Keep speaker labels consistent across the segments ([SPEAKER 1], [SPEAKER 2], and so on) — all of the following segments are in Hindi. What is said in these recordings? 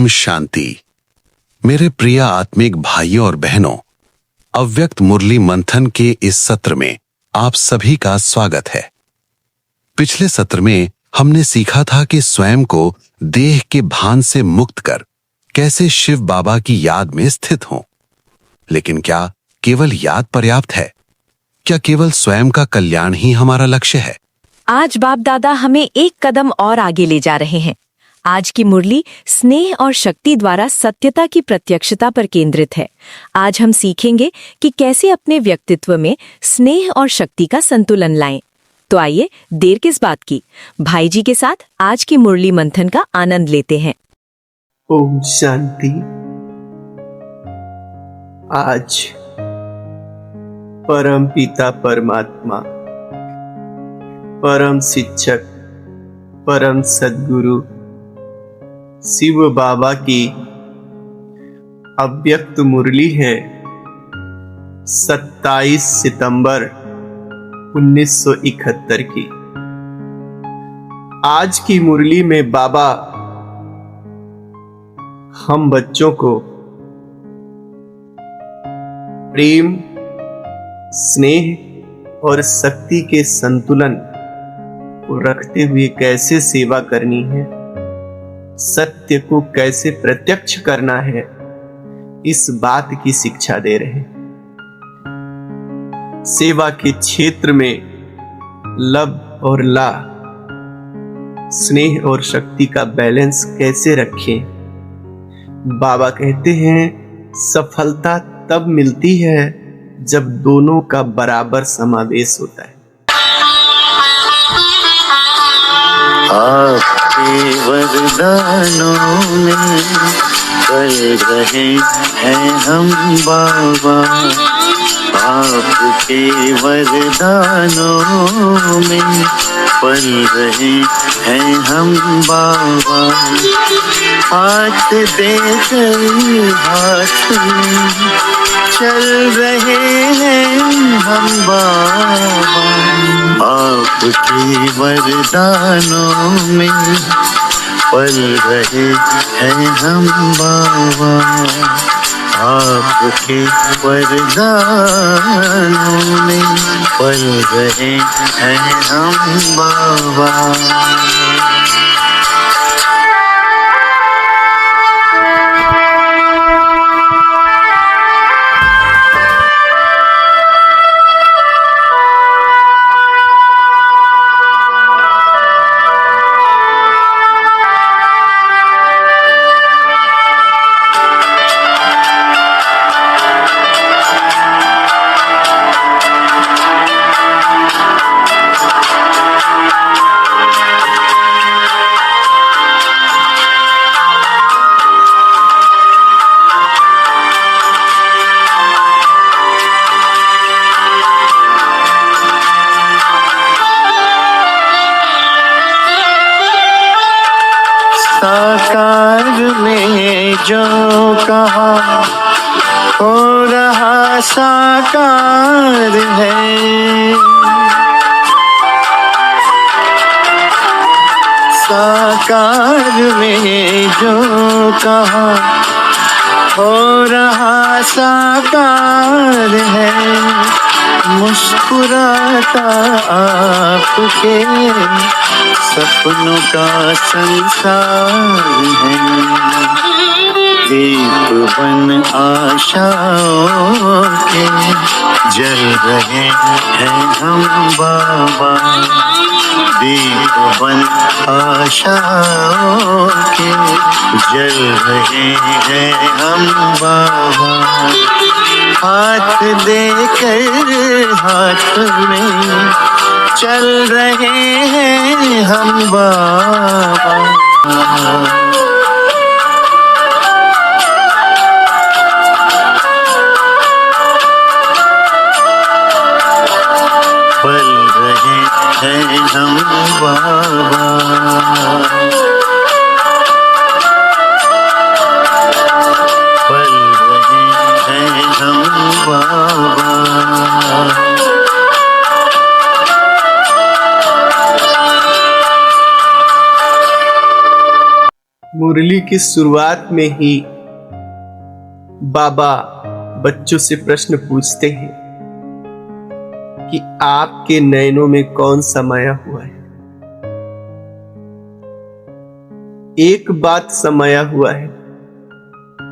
[SPEAKER 1] शांति। मेरे प्रिय आत्मिक भाइयों और बहनों, अव्यक्त मुरली मंथन के इस सत्र में आप सभी का स्वागत है। पिछले सत्र में हमने सीखा था कि स्वयं को देह के भान से मुक्त कर कैसे शिव बाबा की याद में स्थित हों। लेकिन क्या केवल याद पर्याप्त है? क्या केवल स्वयं का कल्याण ही हमारा लक्ष्य है?
[SPEAKER 2] आज बाप दादा हमें एक कदम और आगे ले जा रहे हैं। आज की मुरली स्नेह और शक्ति द्वारा सत्यता की प्रत्यक्षता पर केंद्रित है। आज हम सीखेंगे कि कैसे अपने व्यक्तित्व में स्नेह और शक्ति का संतुलन लाएं। तो आइए, देर किस बात की, भाई जी के साथ आज की मुरली मंथन का आनंद लेते हैं।
[SPEAKER 3] ओम शांति। आज परम पिता परमात्मा, परम शिक्षक, परम सद्गुरु शिव बाबा की अव्यक्त मुरली है। 27 सितंबर 1971 की। आज की मुरली में बाबा हम बच्चों को प्रेम, स्नेह और शक्ति के संतुलन को रखते हुए कैसे सेवा करनी है, सत्य को कैसे प्रत्यक्ष करना है, इस बात की शिक्षा दे रहे हैं। सेवा के क्षेत्र में लब और ला, स्नेह और शक्ति का बैलेंस कैसे रखें। बाबा कहते हैं सफलता तब मिलती है जब दोनों का बराबर समावेश होता है।
[SPEAKER 4] आपके वरदानों में पल रहे हैं हम बाबा, आपके वरदानों में पल रहे हैं हम बाबा। हाथ देकर हाथ में चल रहे हैं हम बाबा, आपके वरदानों में पल रहे हैं हम बाबा, आपके वरदानों में पल रहे हैं हम बाबा। साकार में जो कहा हो रहा साकार है, साकार में जो कहा हो रहा साकार है। मुस्कुराता आपके सपनों का संसार है। दीप बन आशाओं के जल रहे हैं हम बाबा, दीप बन आशाओं के जल रहे हैं हम बाबा। हाथ देकर हाथ में चल रहे हैं हम बाबा, पल रहे हैं हम बाबा, पल रहे हैं हम बाबा।
[SPEAKER 3] मुरली की शुरुआत में ही बाबा बच्चों से प्रश्न पूछते हैं कि आपके नयनों में कौन समाया हुआ है। एक बात समाया हुआ है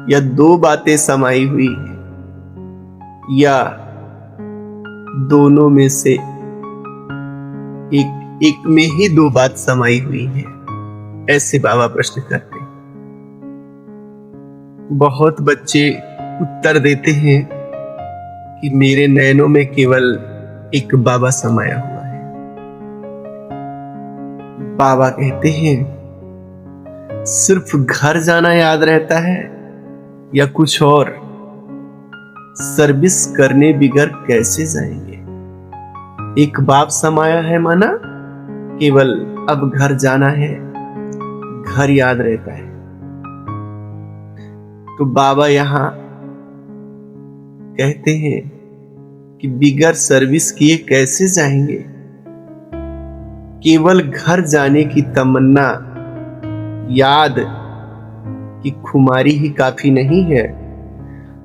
[SPEAKER 3] या दो बातें समाई हुई है या दोनों में से एक में ही दो बात समाई हुई है, ऐसे बाबा प्रश्न करते हैं। बहुत बच्चे उत्तर देते हैं कि मेरे नयनों में केवल एक बाबा समाया हुआ है। बाबा कहते हैं सिर्फ घर जाना याद रहता है या कुछ और? सर्विस करने बिगर कैसे जाएंगे? एक बाप समाया है माना केवल अब घर जाना है, घर याद रहता है। तो बाबा यहां कहते हैं कि बिगर सर्विस किए कैसे जाएंगे? केवल घर जाने की तमन्ना, याद की खुमारी ही काफी नहीं है,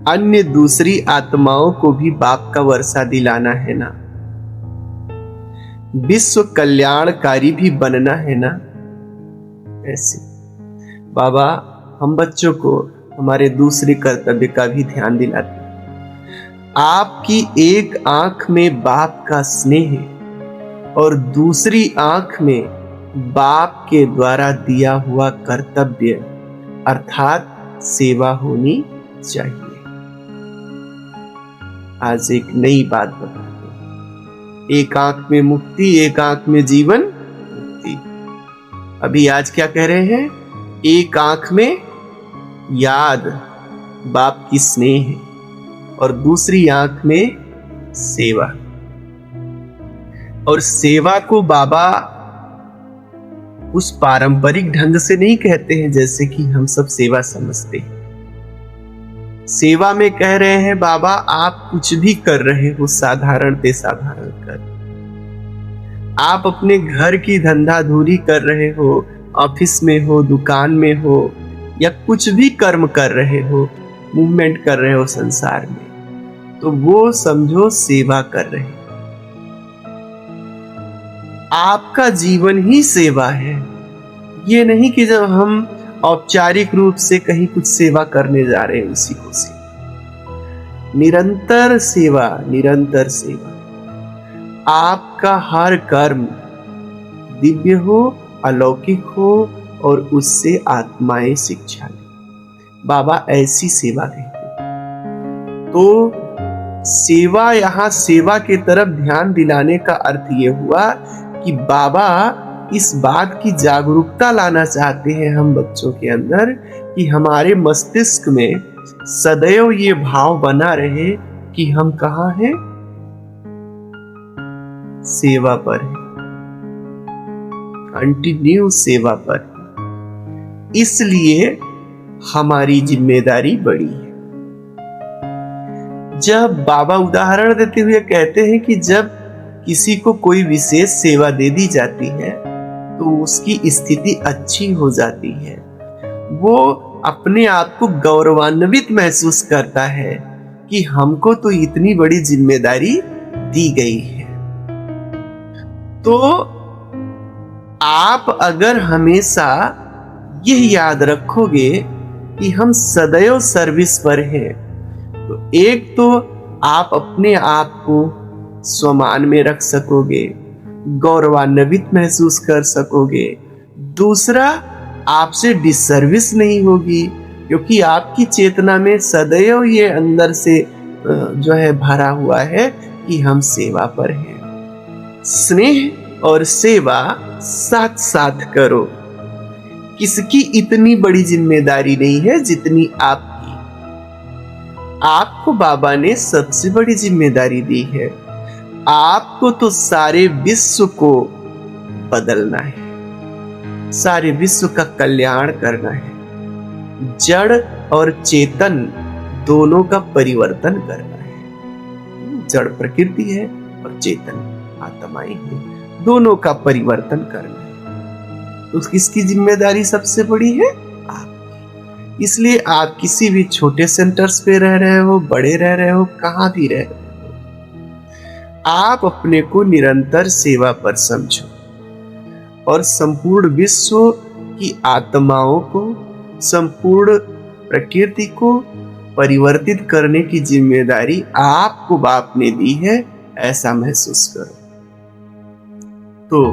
[SPEAKER 3] अन्य दूसरी आत्माओं को भी बाप का वर्षा दिलाना है ना, विश्व कल्याणकारी भी बनना है ना। ऐसे बाबा हम बच्चों को हमारे दूसरे कर्तव्य का भी ध्यान दिलाते हैं। आपकी एक आंख में बाप का स्नेह और दूसरी आंख में बाप के द्वारा दिया हुआ कर्तव्य अर्थात सेवा होनी चाहिए। आज एक नई बात बताते हैं, एक आंख में मुक्ति, एक आंख में जीवन मुक्ति। अभी आज क्या कह रहे हैं? एक आंख में याद, बाप की स्नेह, और दूसरी आंख में सेवा। और सेवा को बाबा उस पारंपरिक ढंग से नहीं कहते हैं जैसे कि हम सब सेवा समझते हैं। सेवा में कह रहे हैं बाबा आप कुछ भी कर रहे हो साधारण ते साधारण कर। आप अपने घर की धंधाधूरी कर रहे हो, ऑफिस में हो, दुकान में हो, या कुछ भी कर्म कर रहे हो, मूवमेंट कर रहे हो संसार में, तो वो समझो सेवा कर रहे हो। आपका जीवन ही सेवा है। ये नहीं कि जब हम औपचारिक रूप से कहीं कुछ सेवा करने जा रहे हैं उसी को सेवा। निरंतर सेवा, निरंतर सेवा। आपका हर कर्म दिव्य हो, अलौकिक हो और उससे आत्माएं शिक्षा ले। बाबा ऐसी सेवा देते। तो सेवा, यहां सेवा की तरफ ध्यान दिलाने का अर्थ यह हुआ कि बाबा इस बात की जागरूकता लाना चाहते हैं हम बच्चों के अंदर कि हमारे मस्तिष्क में सदैव ये भाव बना रहे कि हम कहां हैं? सेवा पर है, कंटिन्यू सेवा पर। इसलिए हमारी जिम्मेदारी बड़ी है। जब बाबा उदाहरण देते हुए कहते हैं कि जब किसी को कोई विशेष सेवा दे दी जाती है तो उसकी स्थिति अच्छी हो जाती है, वो अपने आप को गौरवान्वित महसूस करता है कि हमको तो इतनी बड़ी जिम्मेदारी दी गई है। तो आप अगर हमेशा यह याद रखोगे कि हम सदैव सर्विस पर हैं, तो एक तो आप अपने आप को स्वमान में रख सकोगे, गौरवान्वित महसूस कर सकोगे। दूसरा, आपसे डिसर्विस नहीं होगी, क्योंकि आपकी चेतना में सदैव ये अंदर से जो है भरा हुआ है कि हम सेवा पर हैं। स्नेह और सेवा साथ साथ करो। किसकी इतनी बड़ी जिम्मेदारी नहीं है जितनी आपकी। आपको बाबा ने सबसे बड़ी जिम्मेदारी दी है। आपको तो सारे विश्व को बदलना है, सारे विश्व का कल्याण करना है, जड़ और चेतन दोनों का परिवर्तन करना है। जड़ प्रकृति है और चेतन आत्माएं हैं, दोनों का परिवर्तन करना है। तो किसकी जिम्मेदारी सबसे बड़ी है? आपकी। इसलिए आप किसी भी छोटे सेंटर्स पे रह रहे हो, बड़े रह रहे हो, कहां भी रह रहे हो, आप अपने को निरंतर सेवा पर समझो और संपूर्ण विश्व की आत्माओं को, संपूर्ण प्रकृति को परिवर्तित करने की जिम्मेदारी आपको बाप ने दी है, ऐसा महसूस करो। तो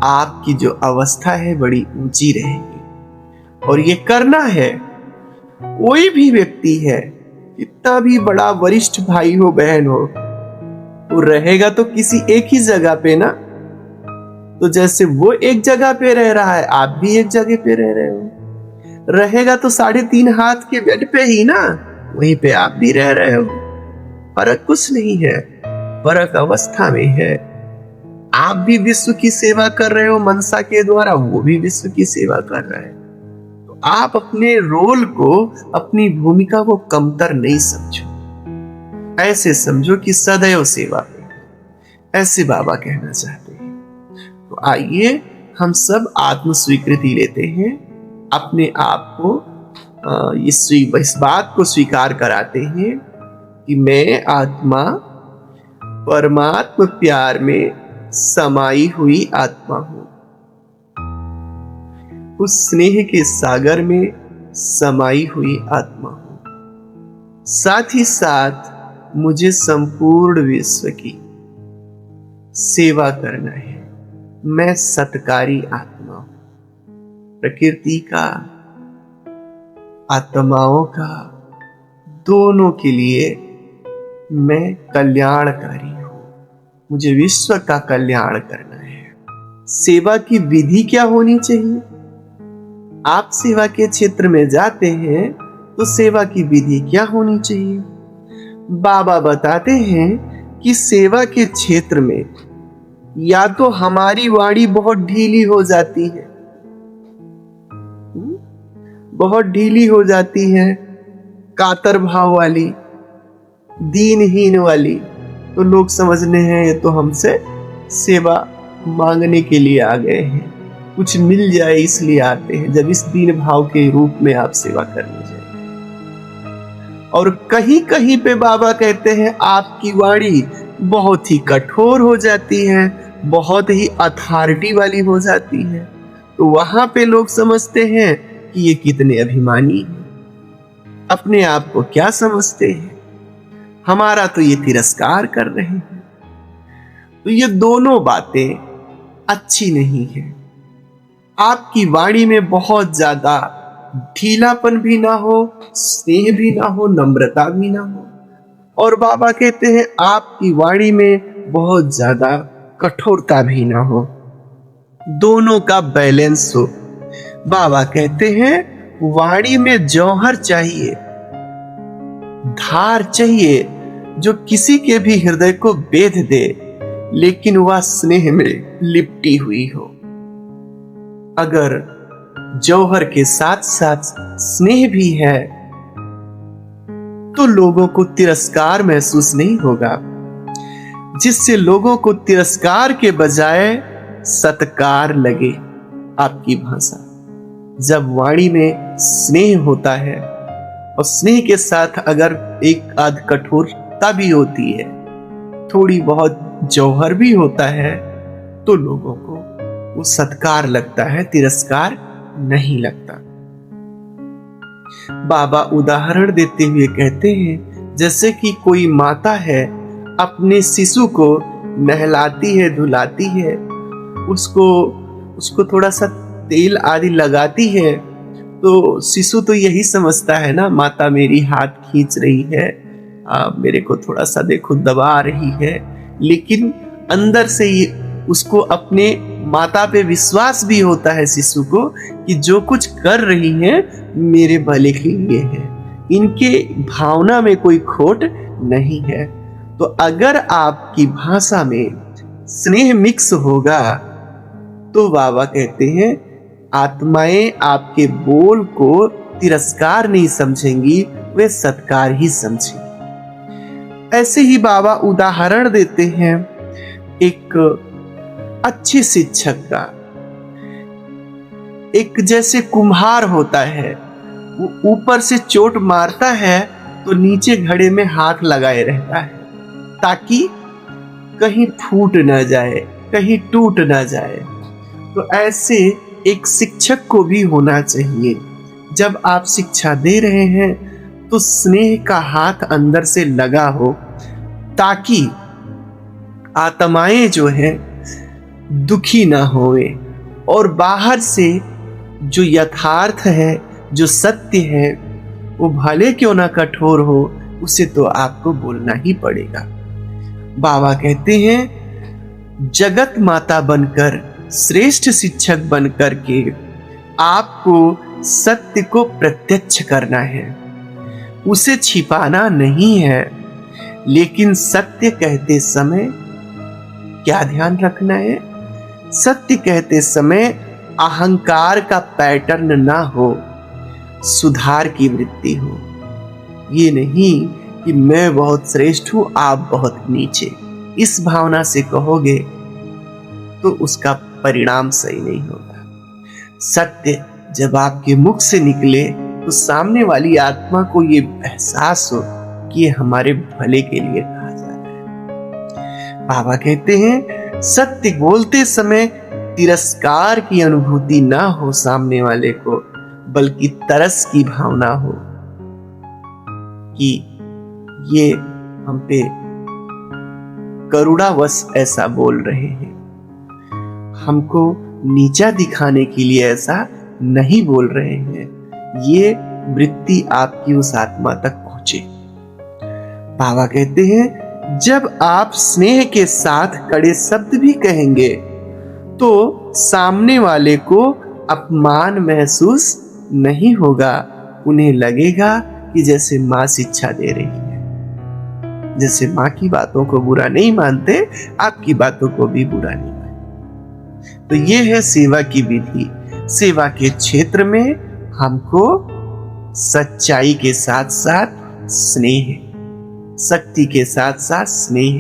[SPEAKER 3] आपकी जो अवस्था है बड़ी ऊंची रहेगी और ये करना है। कोई भी व्यक्ति है, कितना भी बड़ा वरिष्ठ भाई हो, बहन हो, वो रहेगा तो किसी एक ही जगह पे ना। तो जैसे वो एक जगह पे रह रहा है, आप भी एक जगह पे रह रहे हो। रहेगा तो 3.5 हाथ के बेड पे ही ना, वहीं पे आप भी रह रहे हो। फर्क कुछ नहीं है, फर्क अवस्था में है। आप भी विश्व की सेवा कर रहे हो मनसा के द्वारा, वो भी विश्व की सेवा कर रहा है। तो आप अपने रोल को, अपनी भूमिका को कमतर नहीं समझो, ऐसे समझो कि सदैव सेवा करो। ऐसे बाबा कहना चाहते हैं। तो आइए हम सब आत्म स्वीकृति लेते हैं, अपने आप को इस बात को स्वीकार कराते हैं कि मैं आत्मा परमात्मा प्यार में समाई हुई आत्मा हूं, उस स्नेह के सागर में समाई हुई आत्मा हूं। साथ ही साथ मुझे संपूर्ण विश्व की सेवा करना है। मैं सत्कारी आत्मा हूं, प्रकृति का, आत्माओं का, दोनों के लिए मैं कल्याणकारी हूं। मुझे विश्व का कल्याण करना है। सेवा की विधि क्या होनी चाहिए? आप सेवा के क्षेत्र में जाते हैं तो सेवा की विधि क्या होनी चाहिए? बाबा बताते हैं कि सेवा के क्षेत्र में या तो हमारी वाणी बहुत ढीली हो जाती है, बहुत ढीली हो जाती है, कातर भाव वाली, दीनहीन वाली, तो लोग समझने हैं ये तो हमसे सेवा मांगने के लिए आ गए हैं, कुछ मिल जाए इसलिए आते हैं। जब इस दीन भाव के रूप में आप सेवा करने जाए। और कहीं कहीं पे बाबा कहते हैं आपकी वाणी बहुत ही कठोर हो जाती है, बहुत ही अथॉरिटी वाली हो जाती है, तो वहां पे लोग समझते हैं कि ये कितने अभिमानी हैं, अपने आप को क्या समझते हैं, हमारा तो ये तिरस्कार कर रहे हैं। तो ये दोनों बातें अच्छी नहीं है। आपकी वाणी में बहुत ज्यादा ढीलापन भी ना हो, स्नेह भी ना हो, नम्रता भी ना हो, और बाबा कहते हैं आपकी वाणी में बहुत ज्यादा कठोरता भी ना हो, दोनों का बैलेंस हो। बाबा कहते हैं वाणी में जौहर चाहिए, धार चाहिए, जो किसी के भी हृदय को बेध दे, लेकिन वह स्नेह में लिपटी हुई हो। अगर जौहर के साथ साथ स्नेह भी है तो लोगों को तिरस्कार महसूस नहीं होगा, जिससे लोगों को तिरस्कार के बजाय सत्कार लगे। आपकी भाषा जब वाणी में स्नेह होता है और स्नेह के साथ अगर एक आध कठोरता भी होती है, थोड़ी बहुत जौहर भी होता है, तो लोगों को वो सत्कार लगता है, तिरस्कार नहीं लगता। बाबा उदाहरण देते हुए कहते हैं जैसे कि कोई माता है अपने शिशु को नहलाती है, धुलाती है, उसको थोड़ा सा तेल आदि लगाती है, तो शिशु तो यही समझता है ना, माता मेरी हाथ खींच रही है, मेरे को थोड़ा सा देखो दबा रही है, लेकिन अंदर से ही उसको अपने माता पे विश्वास भी होता है शिशु को कि जो कुछ कर रही है मेरे भले के लिए है, इनके भावना में कोई खोट नहीं है। तो अगर आपकी भाषा में स्नेह मिक्स होगा तो बाबा कहते हैं आत्माएं आपके बोल को तिरस्कार नहीं समझेंगी, वे सत्कार ही समझेंगी। ऐसे ही बाबा उदाहरण देते हैं एक अच्छे शिक्षक का। एक जैसे कुम्हार होता है, वो ऊपर से चोट मारता है तो नीचे घड़े में हाथ लगाए रहता है ताकि कहीं फूट ना जाए, कहीं टूट ना जाए। तो ऐसे एक शिक्षक को भी होना चाहिए। जब आप शिक्षा दे रहे हैं तो स्नेह का हाथ अंदर से लगा हो, ताकि आत्माएं जो है दुखी ना होए, और बाहर से जो यथार्थ है, जो सत्य है, वो भले क्यों ना कठोर हो, उसे तो आपको बोलना ही पड़ेगा। बाबा कहते हैं जगत माता बनकर, श्रेष्ठ शिक्षक बनकर के आपको सत्य को प्रत्यक्ष करना है, उसे छिपाना नहीं है। लेकिन सत्य कहते समय क्या ध्यान रखना है? सत्य कहते समय अहंकार का पैटर्न ना हो, सुधार की वृत्ति हो। ये नहीं कि मैं बहुत श्रेष्ठ हूं, आप बहुत नीचे। इस भावना से कहोगे तो उसका परिणाम सही नहीं होगा। सत्य जब आपके मुख से निकले तो सामने वाली आत्मा को ये एहसास हो कि ये हमारे भले के लिए कहा जा रहा है। बाबा कहते हैं सत्य बोलते समय तिरस्कार की अनुभूति ना हो सामने वाले को, बल्कि तरस की भावना हो कि ये हम पे करुणावश ऐसा बोल रहे हैं, हमको नीचा दिखाने के लिए ऐसा नहीं बोल रहे हैं। ये वृत्ति आपकी उस आत्मा तक पहुंचे। बाबा कहते हैं जब आप स्नेह के साथ कड़े शब्द भी कहेंगे तो सामने वाले को अपमान महसूस नहीं होगा। उन्हें लगेगा कि जैसे माँ शिक्षा दे रही है। जैसे माँ की बातों को बुरा नहीं मानते, आपकी बातों को भी बुरा नहीं मानते। तो ये है सेवा की विधि। सेवा के क्षेत्र में हमको सच्चाई के साथ साथ स्नेह, शक्ति के साथ साथ स्नेह,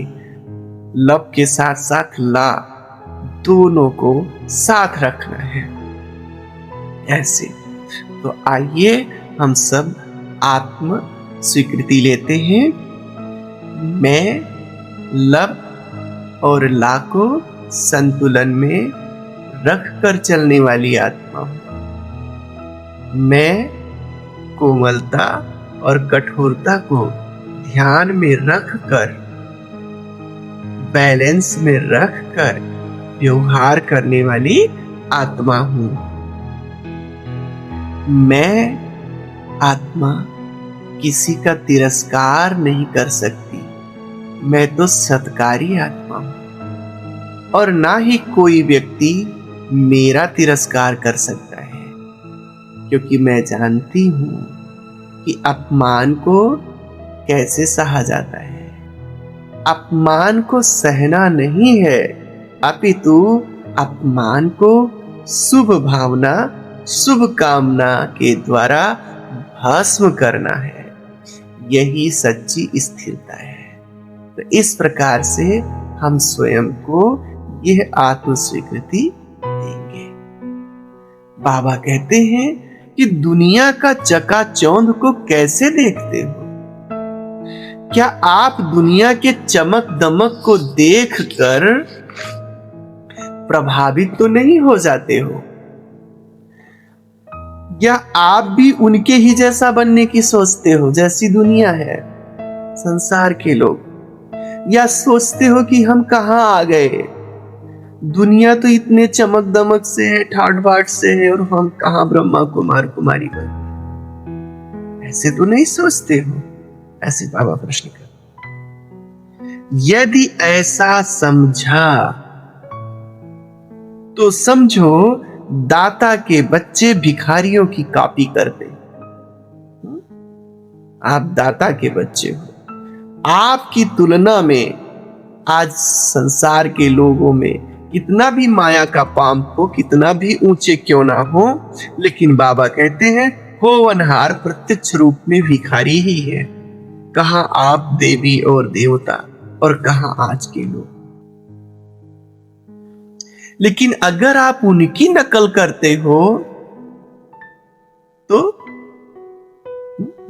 [SPEAKER 3] लव के साथ साथ ला, दोनों को साथ रखना है। ऐसे तो आइए हम सब आत्म स्वीकृति लेते हैं। मैं लव और ला को संतुलन में रख कर चलने वाली आत्मा हूं। मैं कोमलता और कठोरता को ध्यान में रख कर, बैलेंस में रख कर व्यवहार करने वाली आत्मा हूं। मैं आत्मा किसी का तिरस्कार नहीं कर सकती। मैं तो सत्कारी आत्मा हूं और ना ही कोई व्यक्ति मेरा तिरस्कार कर सकता है, क्योंकि मैं जानती हूं कि अपमान को कैसे सहा जाता है। अपमान को सहना नहीं है, अपितु अपमान को शुभ भावना, शुभ कामना के द्वारा भस्म करना है। यही सच्ची स्थिरता है। तो इस प्रकार से हम स्वयं को यह आत्म स्वीकृति देंगे। बाबा कहते हैं कि दुनिया का चकाचौंध को कैसे देखते हो? क्या आप दुनिया के चमक दमक को देखकर प्रभावित तो नहीं हो जाते हो? या आप भी उनके ही जैसा बनने की सोचते हो जैसी दुनिया है, संसार के लोग? या सोचते हो कि हम कहां आ गए, दुनिया तो इतने चमक दमक से है, ठाट बाट से है, और हम कहां ब्रह्मा कुमार कुमारी बन? ऐसे तो नहीं सोचते हो? ऐसे बाबा प्रश्न कर। यदि ऐसा समझा तो समझो दाता के बच्चे भिखारियों की कॉपी करते। आप दाता के बच्चे हो। आपकी तुलना में आज संसार के लोगों में कितना भी माया का पाप हो, कितना भी ऊंचे क्यों ना हो, लेकिन बाबा कहते हैं होवनहार प्रत्यक्ष रूप में भिखारी ही है। कहां आप देवी और देवता, और कहां आज के लोग। लेकिन अगर आप उनकी नकल करते हो तो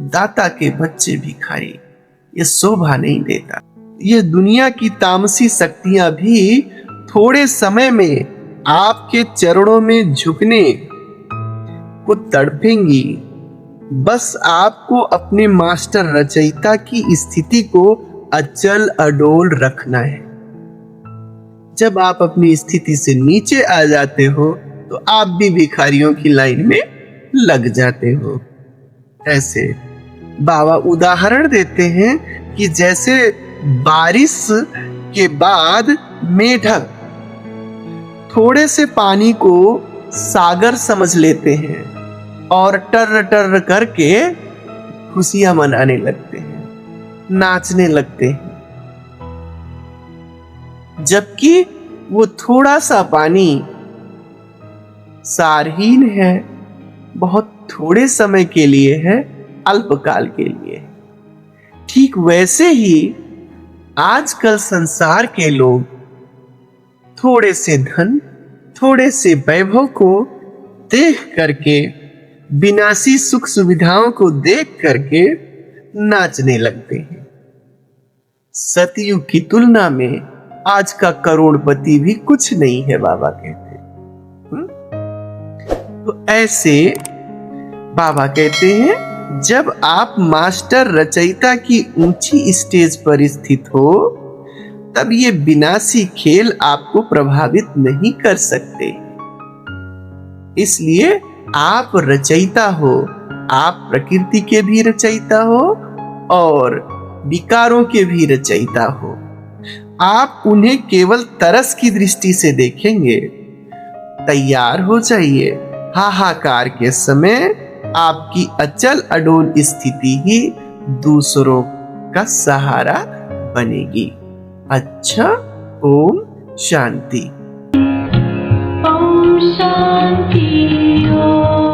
[SPEAKER 3] दाता के बच्चे भिखारी, ये शोभा नहीं देता। ये दुनिया की तामसी शक्तियां भी थोड़े समय में आपके चरणों में झुकने को तड़पेंगी। बस आपको अपने मास्टर रचयिता की स्थिति को अचल अडोल रखना है। जब आप अपनी स्थिति से नीचे आ जाते हो तो आप भी भिखारियों की लाइन में लग जाते हो। ऐसे बाबा उदाहरण देते हैं कि जैसे बारिश के बाद मेढक थोड़े से पानी को सागर समझ लेते हैं और टर टर करके खुशियां मनाने लगते हैं, नाचने लगते हैं, जबकि वो थोड़ा सा पानी सारहीन है, बहुत थोड़े समय के लिए है, अल्पकाल के लिए है। ठीक वैसे ही आजकल संसार के लोग थोड़े से धन, थोड़े से वैभव को देख करके, विनाशी सुख सुविधाओं को देख करके नाचने लगते हैं। सतयुग की तुलना में आज का करोड़पति भी कुछ नहीं है, बाबा कहते। तो ऐसे बाबा कहते हैं, जब आप मास्टर रचयिता की ऊंची स्टेज पर स्थित हो तब ये विनाशी खेल आपको प्रभावित नहीं कर सकते। इसलिए आप रचयिता हो, आप प्रकृति के भी रचयिता हो और विकारों के भी रचयिता हो। आप उन्हें केवल तरस की दृष्टि से देखेंगे। तैयार हो जाइए, हाहाकार के समय आपकी अचल अडोल स्थिति ही दूसरों का सहारा बनेगी। अच्छा, ओम शांति।
[SPEAKER 5] ओम शांति ओम।